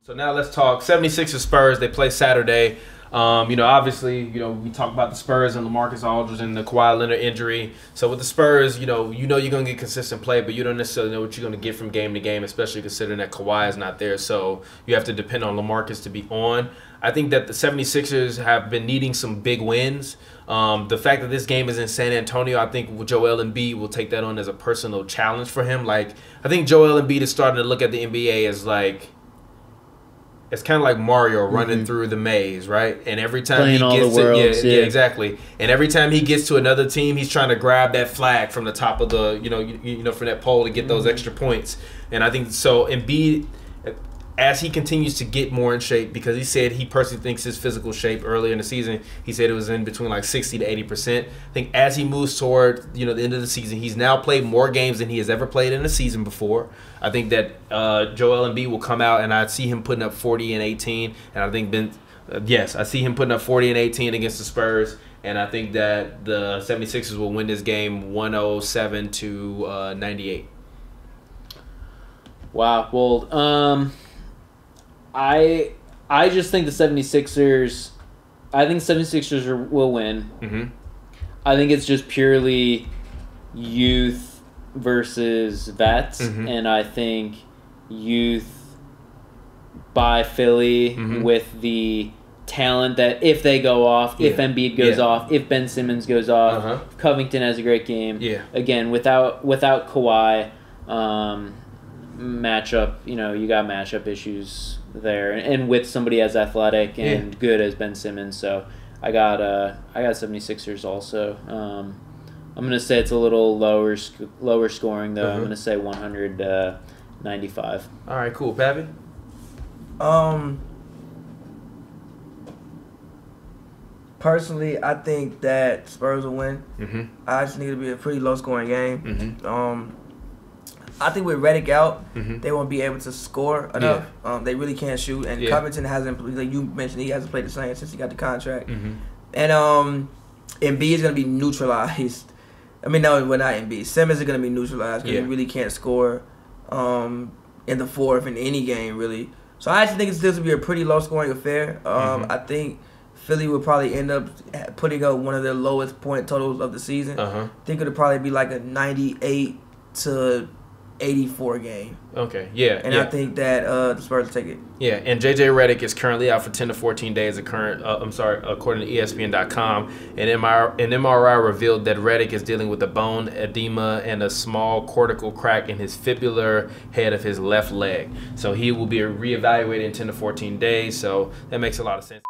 So now let's talk 76ers Spurs. They play Saturday. Obviously, we talk about the Spurs and LaMarcus Aldridge and the Kawhi Leonard injury. So with the Spurs, you're going to get consistent play, but you don't necessarily know what you're going to get from game to game, especially considering that Kawhi is not there. So you have to depend on LaMarcus to be on. I think that the 76ers have been needing some big wins. The fact that this game is in San Antonio, I think Joel Embiid will take that on as a personal challenge for him. Like, I think Joel Embiid is starting to look at the NBA as like, it's kind of like Mario running through the maze, right? And every time he gets to, yeah, exactly. And every time he gets to another team, he's trying to grab that flag from the top of the, from that pole to get those extra points. And I think so. Embiid, as he continues to get more in shape, because he said he personally thinks his physical shape earlier in the season, he said it was in between like 60 to 80%. I think as he moves toward the end of the season, he's now played more games than he has ever played in a season before. I think that Joel Embiid will come out, and I see him putting up 40 and 18. And I think I see him putting up 40 and 18 against the Spurs. And I think that the 76ers will win this game 107 to 98. Wow. Well, I just think the 76ers, will win. I think it's just purely youth versus vets, and I think youth by Philly with the talent that if they go off, if Embiid goes off, if Ben Simmons goes off, if Covington has a great game. Again, without Kawhi, matchup, you got matchup issues there, and with somebody as athletic and good as Ben Simmons. So I got 76ers also. I'm gonna say it's a little lower scoring though. I'm gonna say 195. All right, cool. Pavy? Personally, I think that Spurs will win. I just need it to be a pretty low scoring game. I think with Redick out, they won't be able to score enough. They really can't shoot, and Covington hasn't. Like you mentioned, he hasn't played the same since he got the contract. And Embiid is gonna be neutralized. I mean, no, we're not Embiid. Simmons is gonna be neutralized because he really can't score in the fourth in any game really. So I actually think it's still gonna be a pretty low scoring affair. I think Philly will probably end up putting up one of their lowest point totals of the season. I think it'll probably be like a 98 to 84 game. Okay, yeah. And I think that the Spurs will take it. Yeah, and JJ Redick is currently out for 10 to 14 days. According to ESPN.com. An MRI revealed that Redick is dealing with a bone edema and a small cortical crack in his fibular head of his left leg. So he will be reevaluated in 10 to 14 days. So that makes a lot of sense.